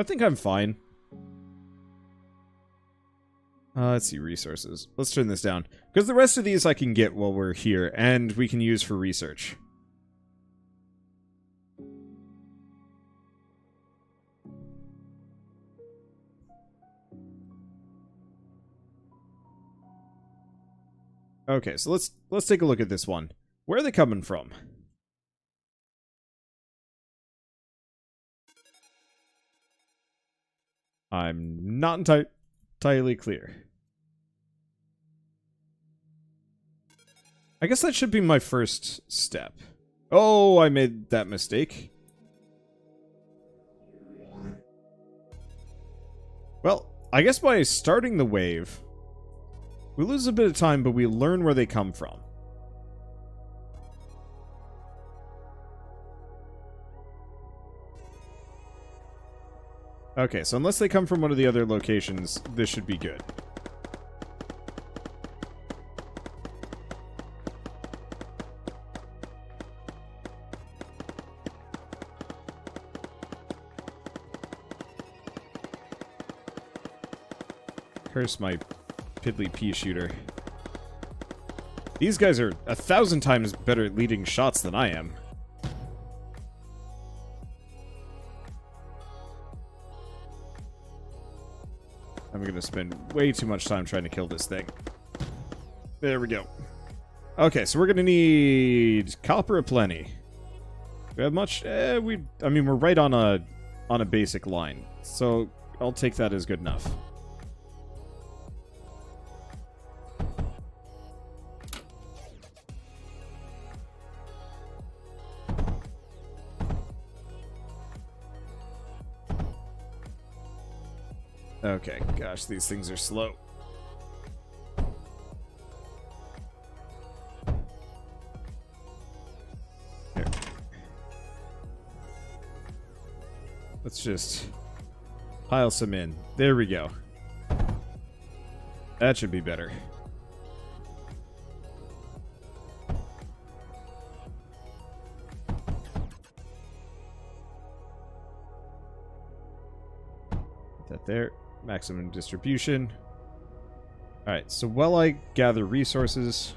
I think I'm fine. Let's see, resources. Let's turn this down. Because the rest of these I can get while we're here, and we can use for research. Okay, so let's take a look at this one. Where are they coming from? I'm not entirely clear. I guess that should be my first step. Oh, I made that mistake. Well, I guess by starting the wave, we lose a bit of time, but we learn where they come from. Okay, so unless they come from one of the other locations, this should be good. Curse my piddly pea shooter. These guys are 1,000 times better at leading shots than I am. I'm gonna spend way too much time trying to kill this thing. There we go. Okay, so we're gonna need copper aplenty. Do we have much? I mean, we're right on a basic line, so I'll take that as good enough. Okay, gosh, these things are slow. Here. Let's just pile some in. There we go. That should be better. Put that there. Maximum distribution. Alright, so while I gather resources...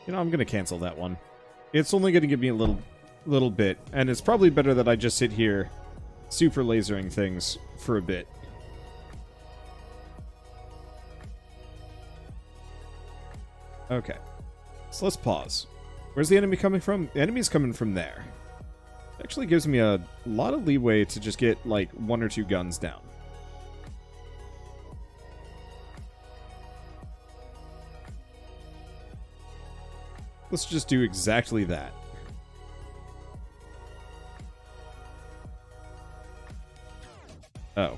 You know, I'm gonna cancel that one. It's only gonna give me a little bit, and it's probably better that I just sit here super lasering things for a bit. Okay, so let's pause. Where's the enemy coming from? The enemy's coming from there. Actually gives me a lot of leeway to just get like 1 or 2 guns down. Let's just do exactly that. Oh.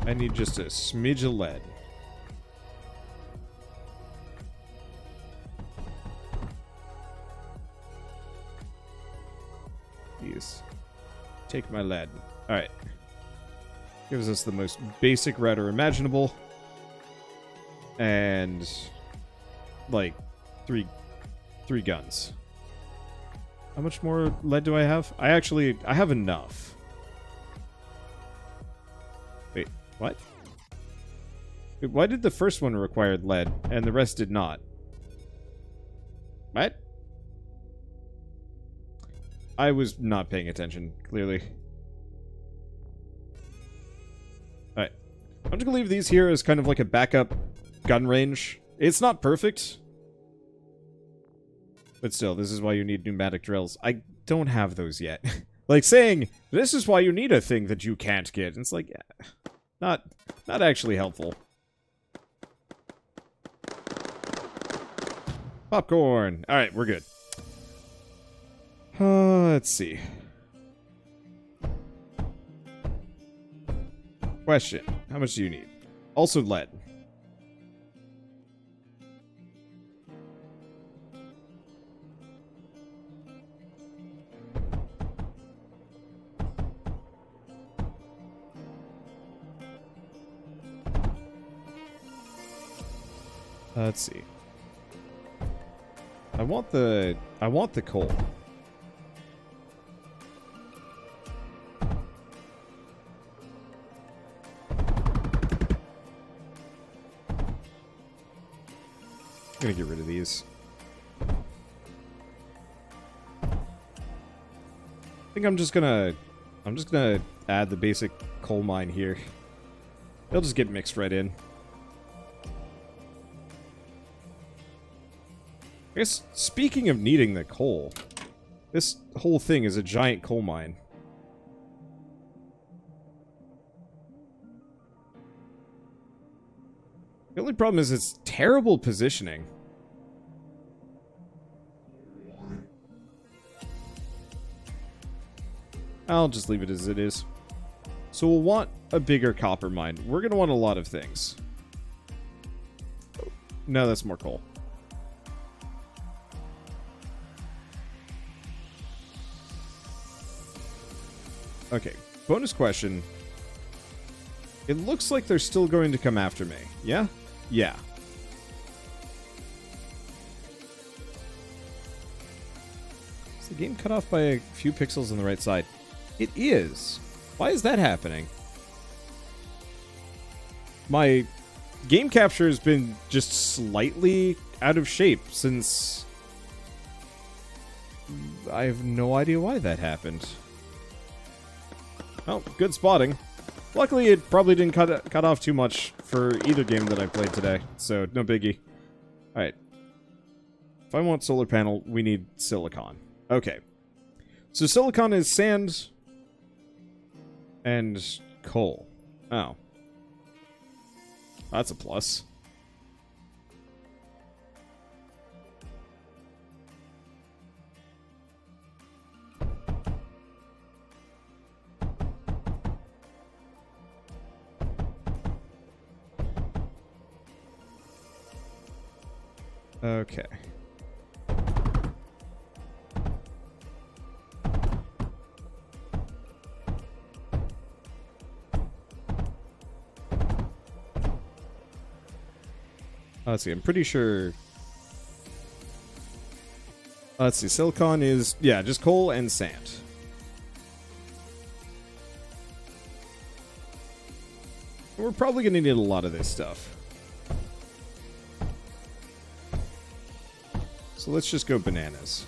I need just a smidge of lead. Please. Take my lead. Alright. Gives us the most basic router imaginable. And... like, three guns. How much more lead do I have? I have enough. Wait, what? Wait, why did the first one require lead and the rest did not? What? I was not paying attention, clearly. Alright. I'm just gonna leave these here as kind of like a backup gun range. It's not perfect. But still, this is why you need pneumatic drills. I don't have those yet. Like saying, this is why you need a thing that you can't get. It's like, yeah, not actually helpful. Popcorn. Alright, we're good. Let's see. Question. How much do you need? Also lead. Let's see. I want the coal. I'm gonna get rid of these. I think I'm just gonna add the basic coal mine here. It'll just get mixed right in. I guess, speaking of needing the coal, this whole thing is a giant coal mine. The only problem is it's terrible positioning. I'll just leave it as it is. So we'll want a bigger copper mine. We're going to want a lot of things. No, that's more coal. Okay, bonus question. It looks like they're still going to come after me. Yeah? Yeah. Is the game cut off by a few pixels on the right side? It is. Why is that happening? My game capture has been just slightly out of shape since... I have no idea why that happened. Oh, good spotting. Luckily, it probably didn't cut off too much for either game that I played today, so no biggie. Alright. If I want solar panel, we need silicon. Okay. So silicon is sand and coal. Oh. That's a plus. Okay. Let's see, I'm pretty sure... Let's see, silicon is... Yeah, just coal and sand. We're probably going to need a lot of this stuff. So let's just go bananas.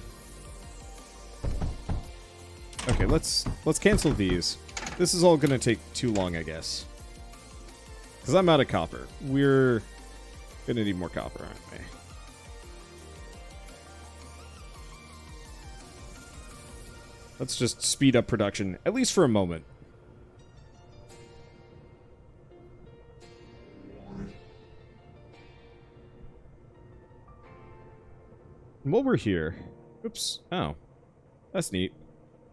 Okay, let's cancel these. This is all going to take too long, I guess. Because I'm out of copper. We're going to need more copper, aren't we? Let's just speed up production, at least for a moment. And while we're here... Oops. Oh. That's neat.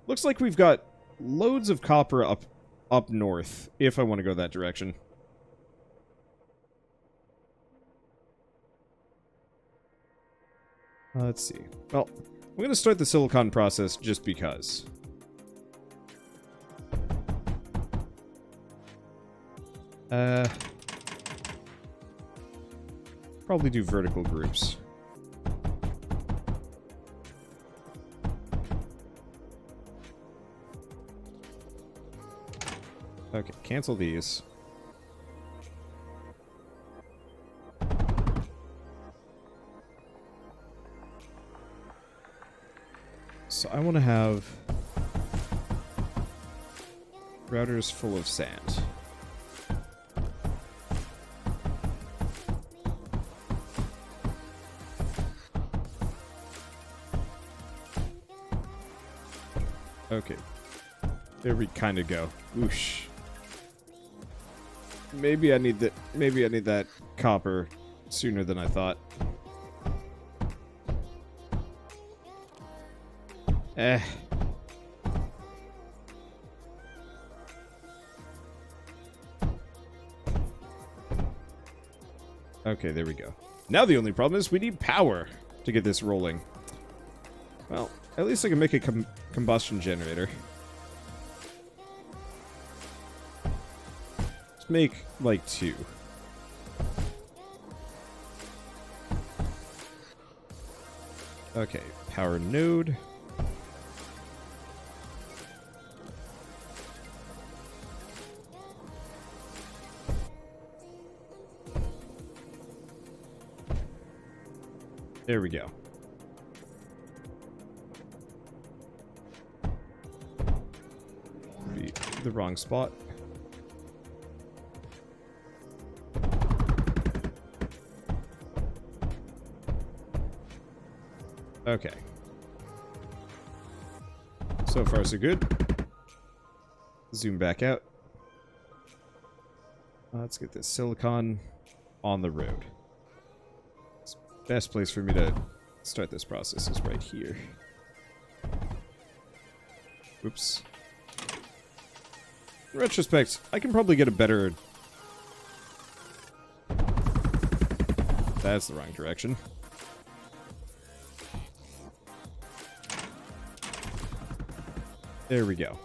Looks like we've got loads of copper up north, if I want to go that direction. Let's see. Well, I'm going to start the silicon process just because. Probably do vertical groups. Okay, cancel these. So I want to have routers full of sand. Okay. There we kind of go. Whoosh. Maybe I need that copper sooner than I thought. Okay, there we go. Now the only problem is we need power to get this rolling. Well, at least I can make a combustion generator. Let's make, like, 2. Okay, power node. There we go. Be the wrong spot. Okay. So far, so good. Zoom back out. Let's get this silicon on the road. Best place for me to start this process is right here. Oops. In retrospect, I can probably get a better... That's the wrong direction. There we go.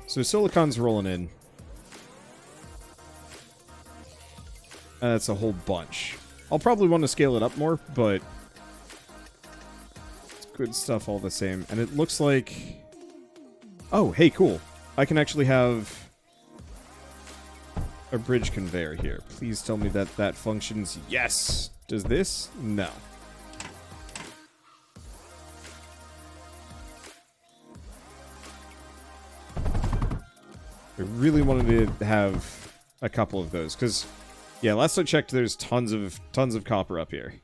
So silicon's rolling in. That's a whole bunch. I'll probably want to scale it up more, but it's good stuff all the same. And it looks like... Oh, hey, cool. I can actually have a bridge conveyor here. Please tell me that that functions. Yes! Does this? No. I really wanted to have a couple of those, because... Yeah, last I checked, there's tons of copper up here.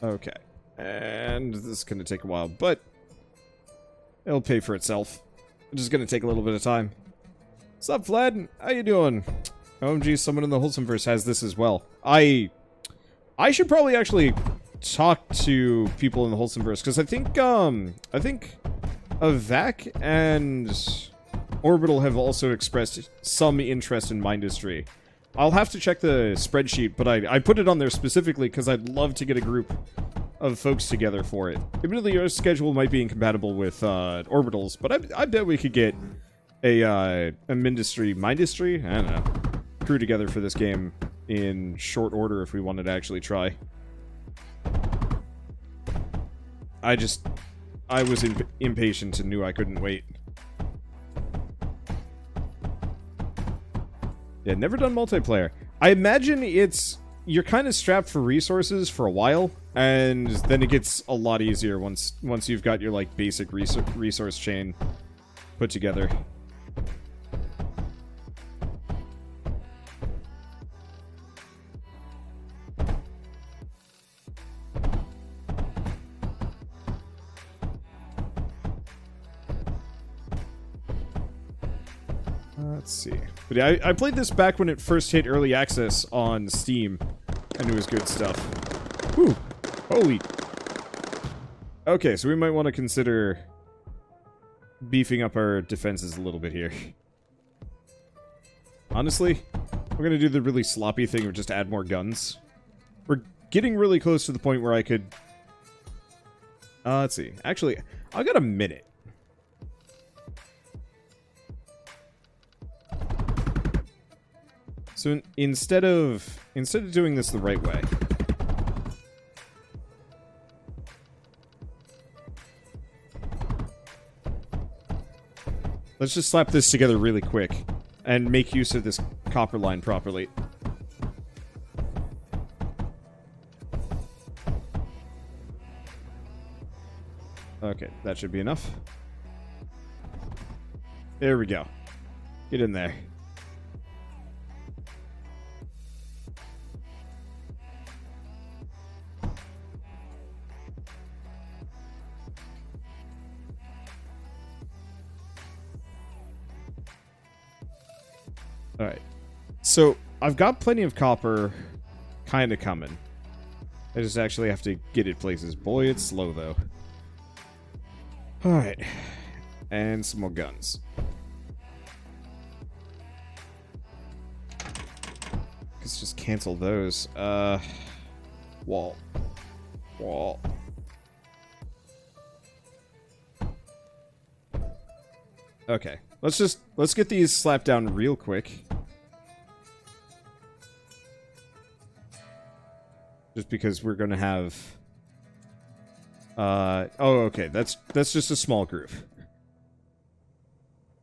Okay. And this is going to take a while, but it'll pay for itself. It's just going to take a little bit of time. What's up, Vlad? How you doing? OMG, someone in the Wholesomeverse has this as well. I should probably actually talk to people in the Wholesomeverse, because I think Avac and Orbital have also expressed some interest in Mindustry. I'll have to check the spreadsheet, but I put it on there specifically because I'd love to get a group of folks together for it. Admittedly, your schedule might be incompatible with Orbital's, but I bet we could get a Mindustry, I don't know, crew together for this game in short order if we wanted to actually try. I was impatient and knew I couldn't wait. Yeah, never done multiplayer. I imagine you're kind of strapped for resources for a while, and then it gets a lot easier once you've got your, like, basic resource chain put together. Let's see. But yeah, I played this back when it first hit early access on Steam, and it was good stuff. Whew. Holy. Okay, so we might want to consider beefing up our defenses a little bit here. Honestly, we're going to do the really sloppy thing of just add more guns. We're getting really close to the point where I could... let's see. Actually, I've got a minute. So instead of doing this the right way, let's just slap this together really quick and make use of this copper line properly. Okay, that should be enough. There we go. Get in there. Alright, so I've got plenty of copper kind of coming. I just actually have to get it places. Boy, it's slow, though. Alright, and some more guns. Let's just cancel those. Wall. Wall. Okay. Let's get these slapped down real quick. Just because we're gonna have... oh, okay. That's just a small groove.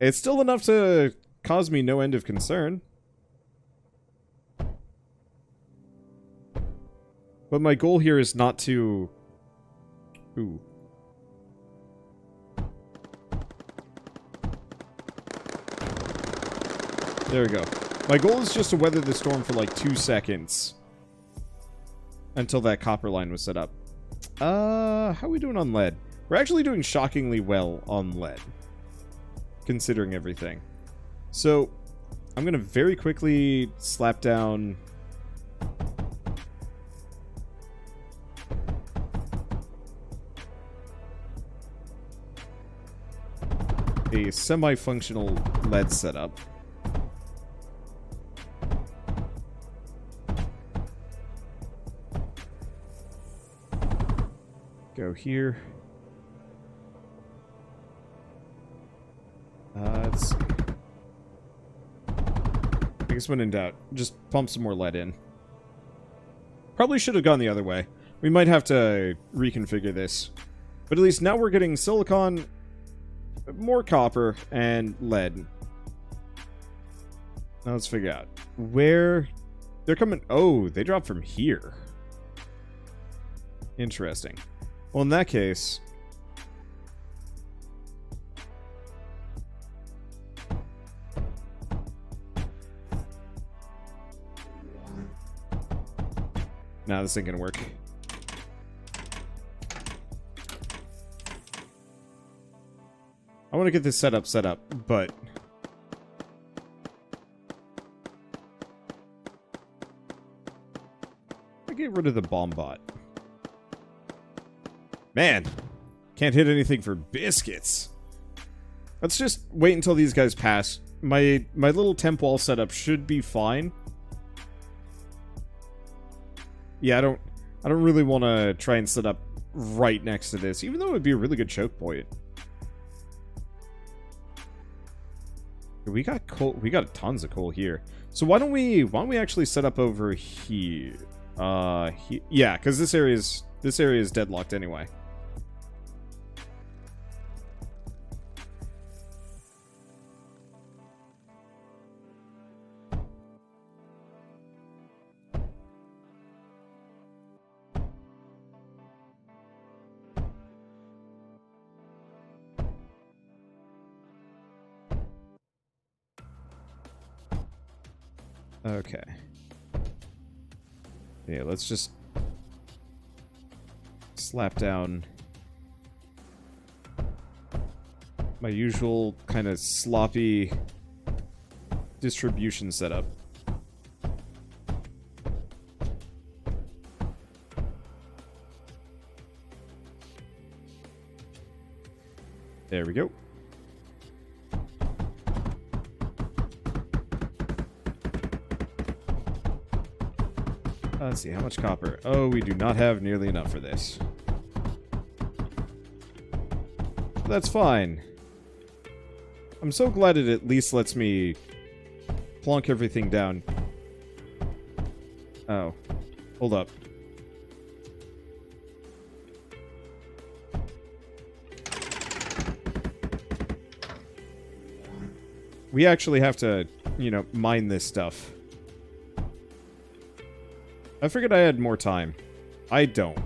It's still enough to cause me no end of concern. But my goal here is not to... Ooh. There we go. My goal is just to weather the storm for like 2 seconds. Until that copper line was set up. How are we doing on lead? We're actually doing shockingly well on lead. Considering everything. So, I'm going to very quickly slap down... a semi-functional lead setup. Go here. Let's see. I guess when in doubt, just pump some more lead in. Probably should have gone the other way. We might have to reconfigure this. But at least now we're getting silicon, more copper, and lead. Now let's figure out where they're coming. Oh, they drop from here. Interesting. Well, in that case... Nah, this ain't gonna work. I want to get this set up, but... I get rid of the bomb bot. Man, can't hit anything for biscuits. Let's just wait until these guys pass. My little temp wall setup should be fine. Yeah, I don't really want to try and set up right next to this, even though it would be a really good choke point. We got coal. We got tons of coal here. So why don't we actually set up over here? Yeah, because this area is deadlocked anyway. Okay. Yeah, let's just slap down my usual kind of sloppy distribution setup. There we go. Let's see, how much copper? Oh, we do not have nearly enough for this. But that's fine. I'm so glad it at least lets me plonk everything down. Oh. Hold up. We actually have to, you know, mine this stuff. I figured I had more time. I don't.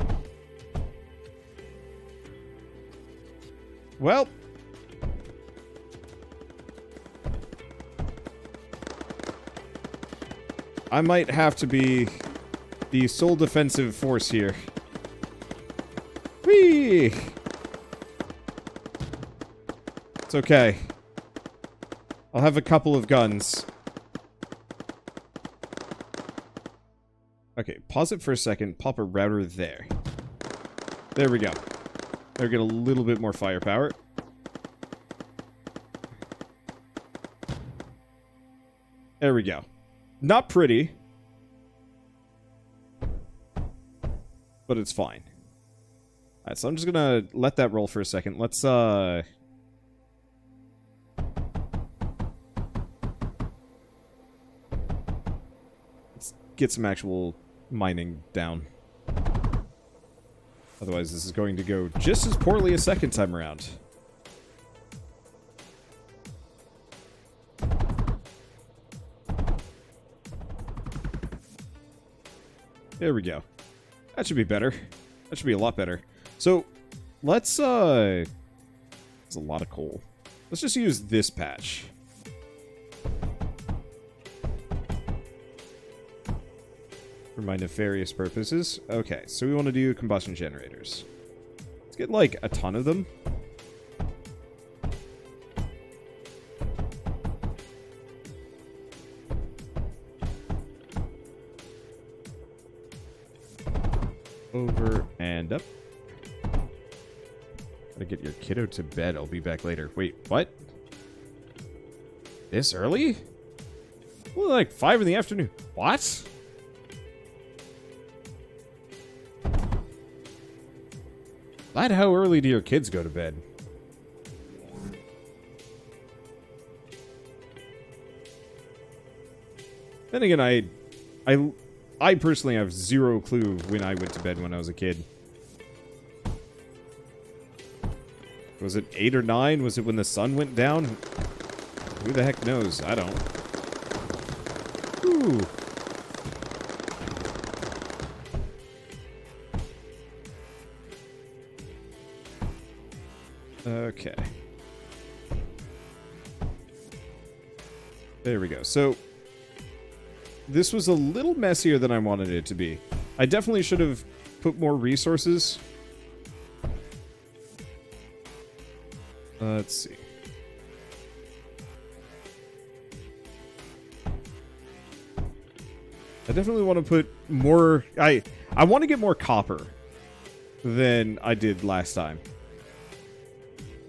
Well. I might have to be the sole defensive force here. Whee! It's okay. I'll have a couple of guns. Okay, pause it for a second. Pop a router there. There we go. They'll get a little bit more firepower. There we go. Not pretty. But it's fine. Alright, so I'm just gonna let that roll for a second. Let's, get some actual mining down. Otherwise, this is going to go just as poorly a second time around. There we go. That should be better. That should be a lot better. So, let's, there's a lot of coal. Let's just use this patch. For my nefarious purposes. Okay, so we want to do combustion generators. Let's get, like, a ton of them. Over and up. Gotta get your kiddo to bed. I'll be back later. Wait, what? This early? Well, like 5 in the afternoon. What? Lad, how early do your kids go to bed? Then again, I personally have zero clue when I went to bed when I was a kid. Was it 8 or 9? Was it when the sun went down? Who the heck knows? I don't. Ooh. Okay. There we go. So, this was a little messier than I wanted it to be. I definitely should have put more resources. Let's see. I definitely want to put more... I want to get more copper than I did last time.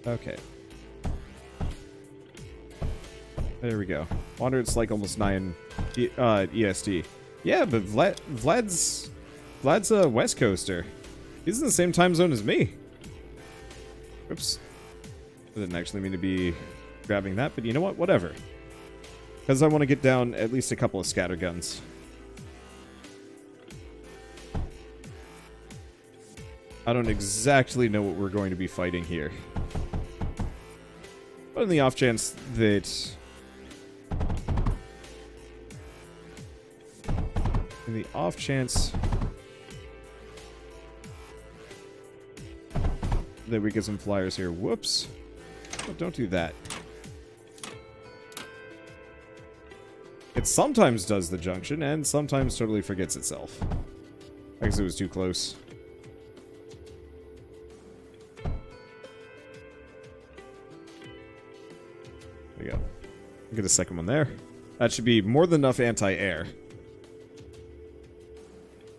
Okay. There we go. Wonder it's like almost 9 EST. Yeah, but Vlad's a West Coaster. He's in the same time zone as me. Oops. I didn't actually mean to be grabbing that, but you know what? Whatever. Because I want to get down at least a couple of scatter guns. I don't exactly know what we're going to be fighting here. But in the off chance that... In the off chance... that we get some flyers here. Whoops. Oh, don't do that. It sometimes does the junction, and sometimes totally forgets itself. I guess it was too close. There we go. Get a second one there. That should be more than enough anti-air.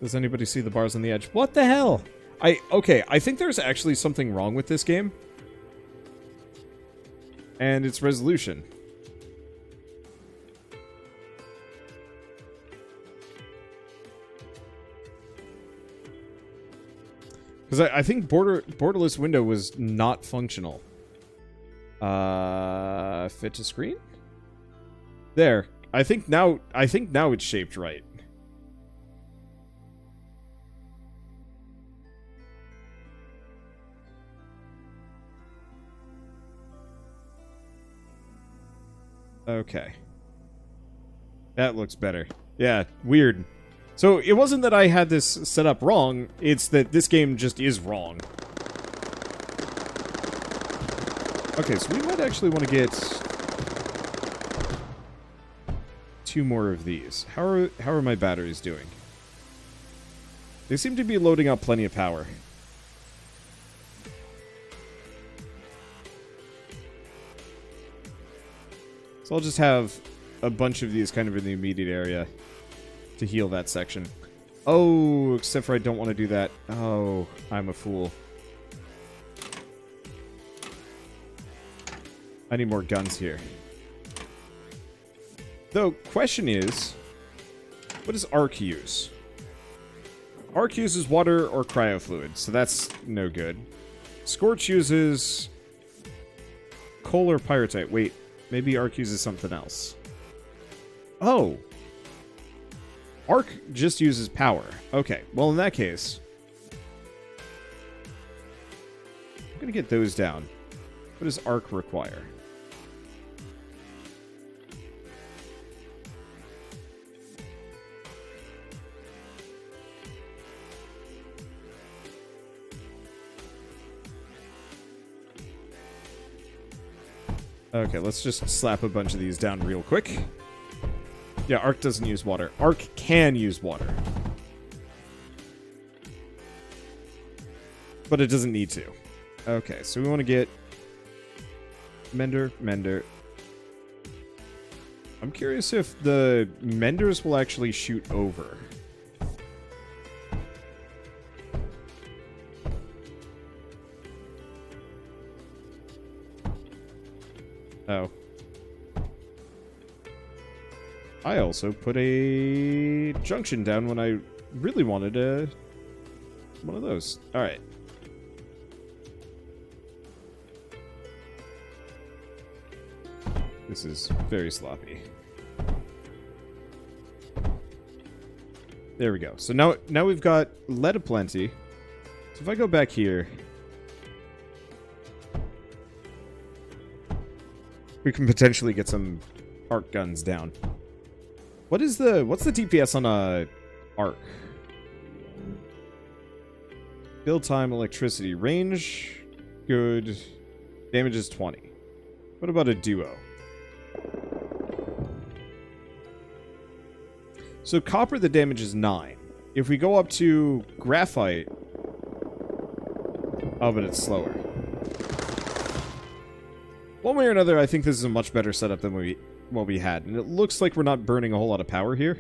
Does anybody see the bars on the edge? What the hell? Okay, I think there's actually something wrong with this game. And its resolution. Because I think borderless window was not functional. Fit to screen? There. I think now it's shaped right. Okay. That looks better. Yeah, weird. So, it wasn't that I had this set up wrong, it's that this game just is wrong. Okay, so we might actually want to get 2 more of these. How are my batteries doing? They seem to be loading up plenty of power. So I'll just have a bunch of these kind of in the immediate area to heal that section. Oh, except for I don't want to do that. Oh, I'm a fool. I need more guns here. Though, question is, what does arc use? Arc uses water or cryofluid, so that's no good. Scorch uses coal or pyrite. Wait. Maybe arc uses something else. Oh. Arc just uses power. Okay, well in that case, I'm gonna get those down. What does arc require? Okay, let's just slap a bunch of these down real quick. Yeah, arc doesn't use water. Arc can use water. But it doesn't need to. Okay, so we want to get Mender. I'm curious if the Menders will actually shoot over. Oh. I also put a junction down when I really wanted one of those. Alright. This is very sloppy. There we go. So now we've got lead aplenty. So if I go back here, we can potentially get some arc guns down. What's the DPS on a arc? Build time, electricity, range, good. Damage is 20. What about a duo? So copper, the damage is 9. If we go up to graphite, oh, but it's slower. One way or another, I think this is a much better setup than what we had. And it looks like we're not burning a whole lot of power here.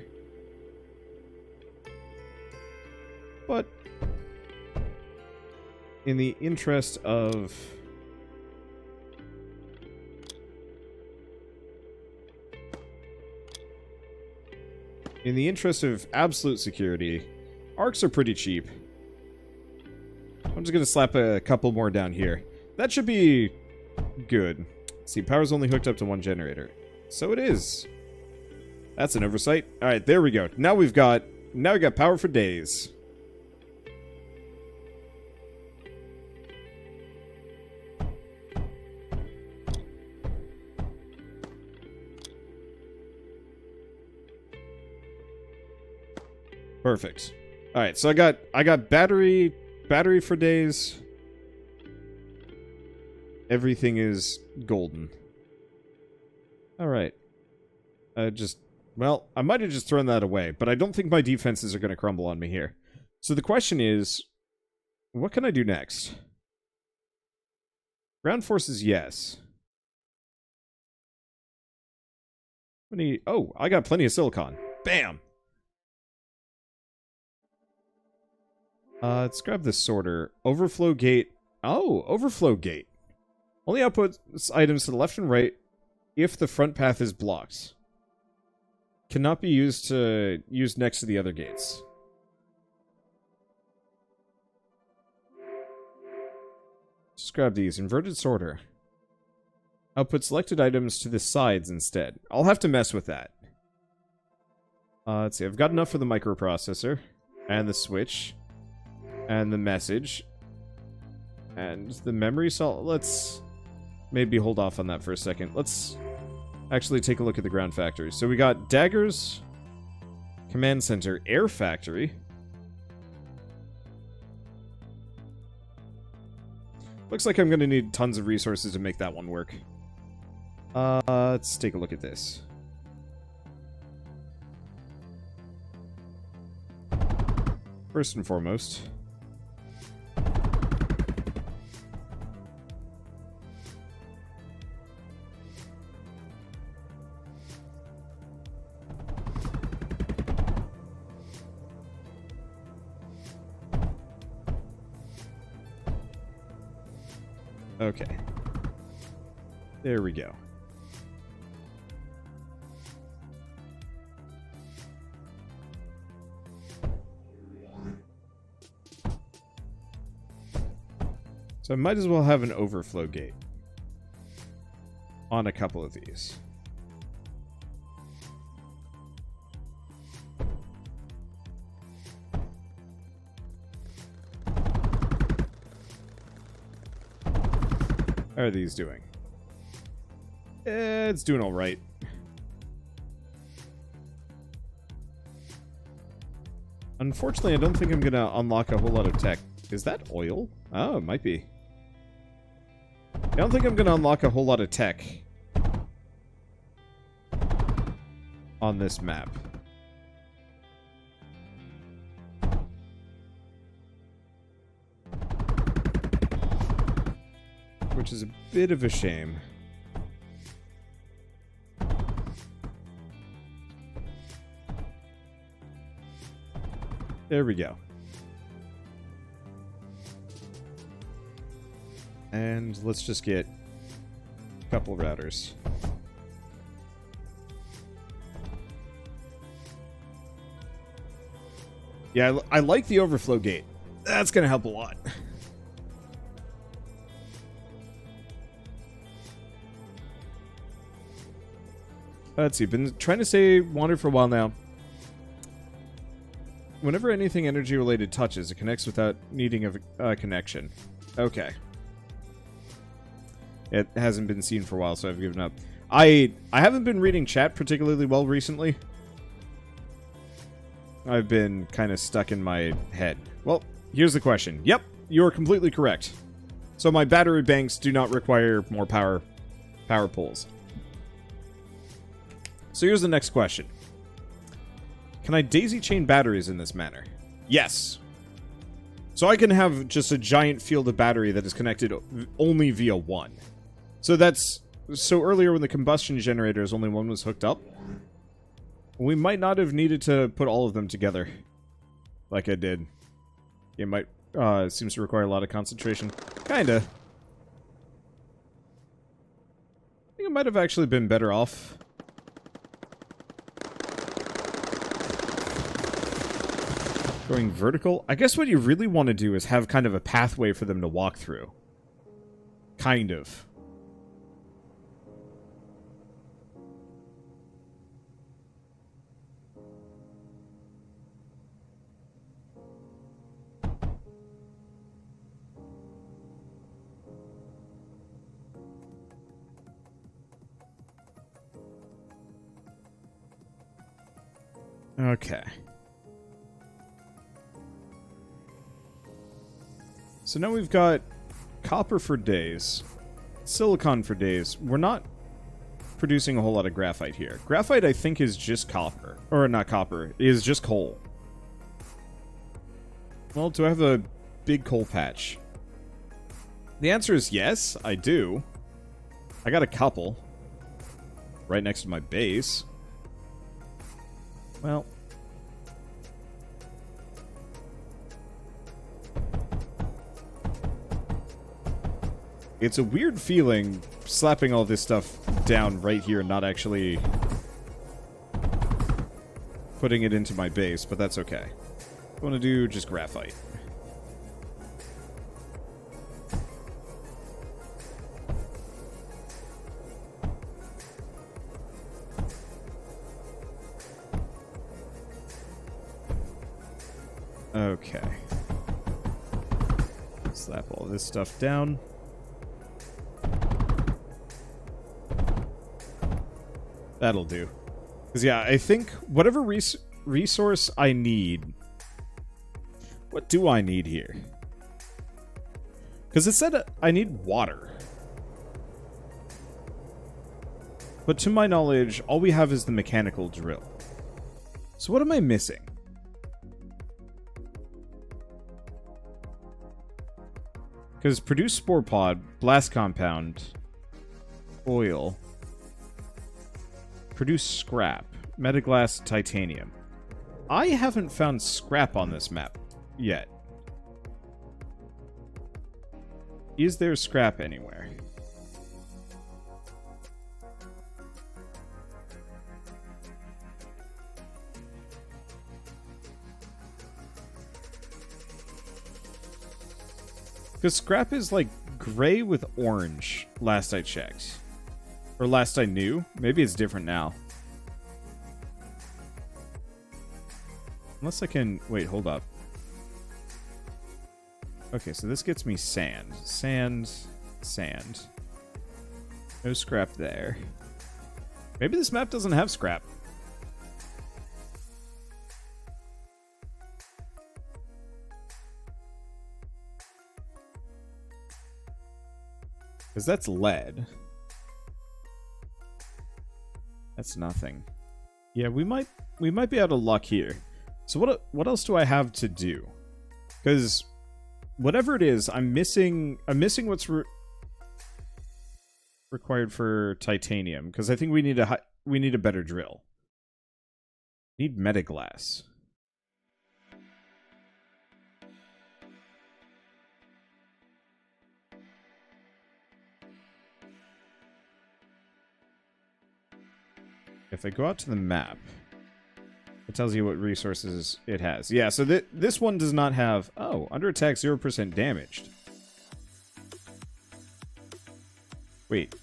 But in the interest of... in the interest of absolute security, arcs are pretty cheap. I'm just going to slap a couple more down here. That should be good. See, power's only hooked up to one generator. So it is. That's an oversight. Alright, there we go. Now we got power for days. Perfect. Alright, so I got battery for days. Everything is golden. Alright. Well, I might have just thrown that away, but I don't think my defenses are going to crumble on me here. So the question is, what can I do next? Ground forces, yes. Oh, I got plenty of silicon. Bam! Let's grab the sorter. Overflow gate. Oh, overflow gate. Only outputs items to the left and right if the front path is blocked. Cannot be used next to the other gates. Just grab these. Inverted sorter. Output selected items to the sides instead. I'll have to mess with that. Let's see. I've got enough for the microprocessor. And the switch. And the message. And the memory cell. Let's maybe hold off on that for a second. Let's actually take a look at the ground factory. So we got daggers, command center, air factory. Looks like I'm going to need tons of resources to make that one work. Let's take a look at this. First and foremost, okay. There we go. So I might as well have an overflow gate on a couple of these. How are these doing? It's doing alright. Unfortunately, I don't think I'm going to unlock a whole lot of tech. Is that oil? Oh, it might be. I don't think I'm going to unlock a whole lot of tech on this map. Which is a bit of a shame. There we go. And let's just get a couple routers. Yeah, I like the overflow gate. That's going to help a lot. Let's see. Been trying to say Wander for a while now. Whenever anything energy related touches, it connects without needing a connection. Okay. It hasn't been seen for a while, so I've given up. I haven't been reading chat particularly well recently. I've been kind of stuck in my head. Well, here's the question. Yep, you're completely correct. So my battery banks do not require more power poles. So here's the next question. Can I daisy chain batteries in this manner? Yes. So I can have just a giant field of battery that is connected only via one. So earlier when the combustion generators only one was hooked up, we might not have needed to put all of them together like I did. It might seems to require a lot of concentration. Kinda. I think it might have actually been better off. Going vertical? I guess what you really want to do is have kind of a pathway for them to walk through. Kind of. Okay. So now we've got copper for days, silicon for days. We're not producing a whole lot of graphite here. Graphite, I think, is just copper. Or not copper, is just coal. Well, do I have a big coal patch? The answer is yes, I do. I got a couple. Right next to my base. Well... it's a weird feeling slapping all this stuff down right here and not actually putting it into my base, but that's okay. I want to do just graphite. Okay. Slap all this stuff down. That'll do. Because, yeah, I think whatever resource I need... what do I need here? Because it said I need water. But to my knowledge, all we have is the mechanical drill. So what am I missing? Because produce spore pod, blast compound, oil... produce scrap. Metaglass, titanium. I haven't found scrap on this map yet. Is there scrap anywhere? Because scrap is like gray with orange, last I checked. Or last I knew. Maybe it's different now. Unless I can... wait, hold up. Okay, so this gets me sand. Sand. Sand. No scrap there. Maybe this map doesn't have scrap. Because that's lead. That's nothing. Yeah, we might be out of luck here. So what else do I have to do? Because whatever it is, I'm missing what's required for titanium. Because I think we need a better drill. Need metaglass. If I go out to the map, it tells you what resources it has. Yeah, so this one does not have... Oh, under attack, 0% damaged. Wait.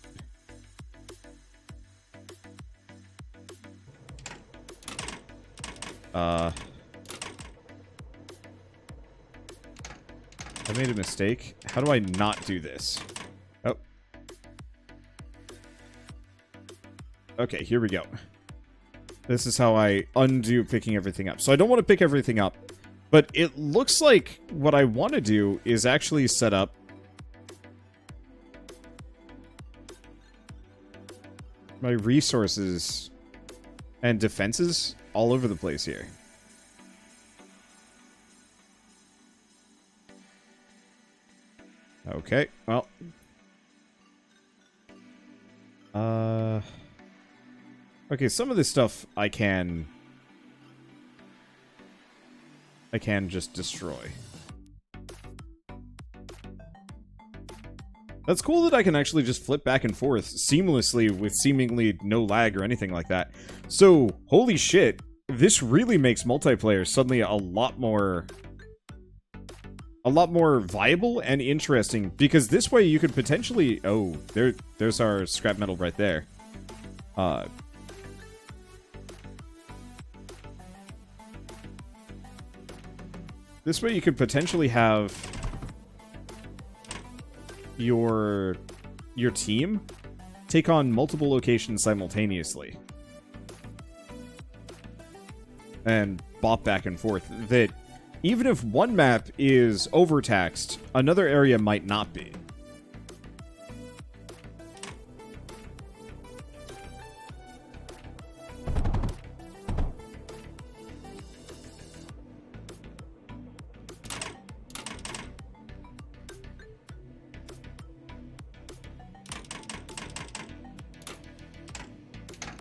I made a mistake. How do I not do this? Oh. Okay, here we go. This is how I undo picking everything up. So I don't want to pick everything up, but it looks like what I want to do is actually set up my resources and defenses all over the place here. Okay, well. Okay, some of this stuff I can just destroy. That's cool that I can actually just flip back and forth seamlessly with seemingly no lag or anything like that. So, holy shit, this really makes multiplayer suddenly a lot more viable and interesting, because this way you could potentially... Oh, there's our scrap metal right there. This way you could potentially have your team take on multiple locations simultaneously. And bop back and forth. That even if one map is overtaxed, another area might not be.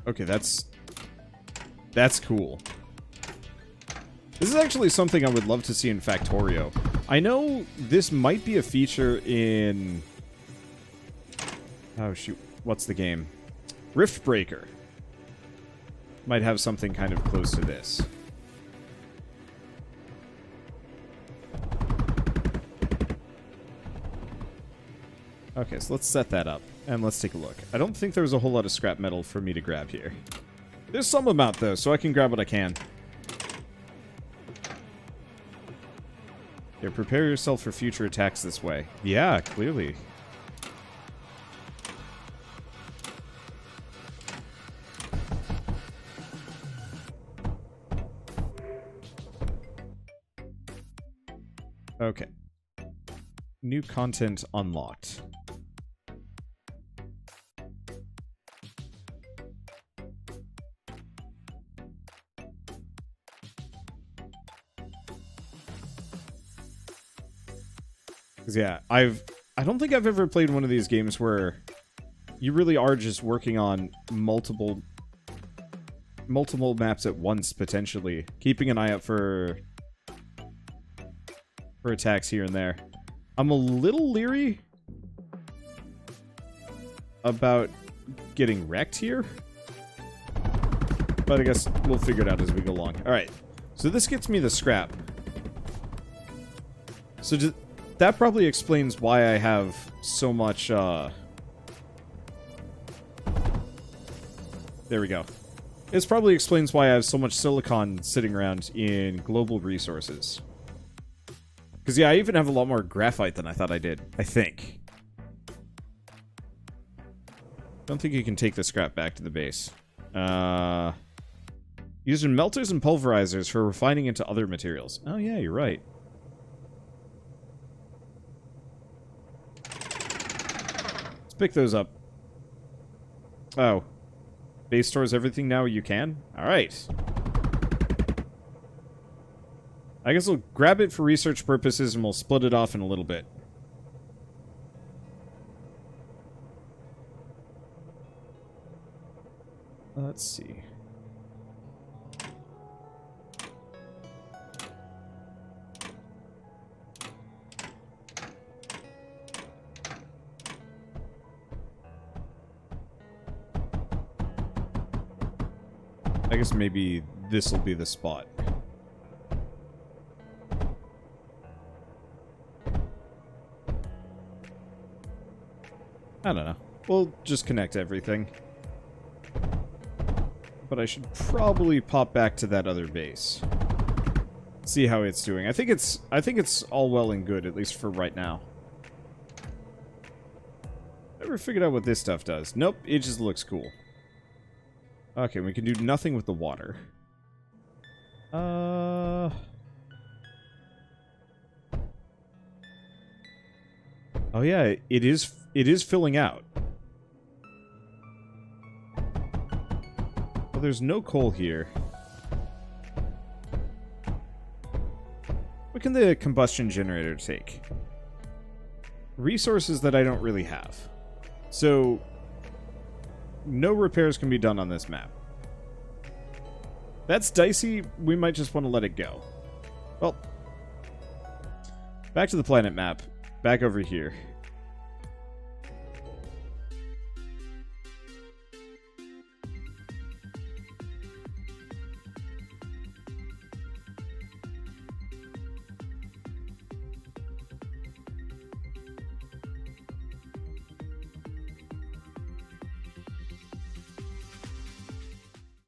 Okay, that's cool. This is actually something I would love to see in Factorio. I know this might be a feature in... Oh, shoot. What's the game? Riftbreaker. Might have something kind of close to this. Okay, so let's set that up, and let's take a look. I don't think there's a whole lot of scrap metal for me to grab here. There's some amount, though, so I can grab what I can. Yeah, prepare yourself for future attacks this way. Yeah, clearly. Okay. New content unlocked. Yeah, I don't think I've ever played one of these games where you really are just working on multiple maps at once, potentially. Keeping an eye out for attacks here and there. I'm a little leery about getting wrecked here, but I guess we'll figure it out as we go along. Alright, so this gets me the scrap. So that probably explains why I have so much, There we go. This probably explains why I have so much silicon sitting around in global resources. Because, yeah, I even have a lot more graphite than I thought I did. I think. Don't think you can take the scrap back to the base. Using melters and pulverizers for refining into other materials. Oh yeah, you're right. Let's pick those up. Oh. Base stores everything now you can? Alright. I guess we'll grab it for research purposes and we'll split it off in a little bit. Let's see. I guess maybe this will be the spot. I don't know. We'll just connect everything. But I should probably pop back to that other base. See how it's doing. I think it's all well and good, at least for right now. Never figured out what this stuff does. Nope, it just looks cool. Okay, we can do nothing with the water. Oh yeah, it is filling out. Well, there's no coal here. What can the combustion generator take? Resources that I don't really have. So, no repairs can be done on this map. That's dicey. We might just want to let it go. Well, back to the planet map. Back over here.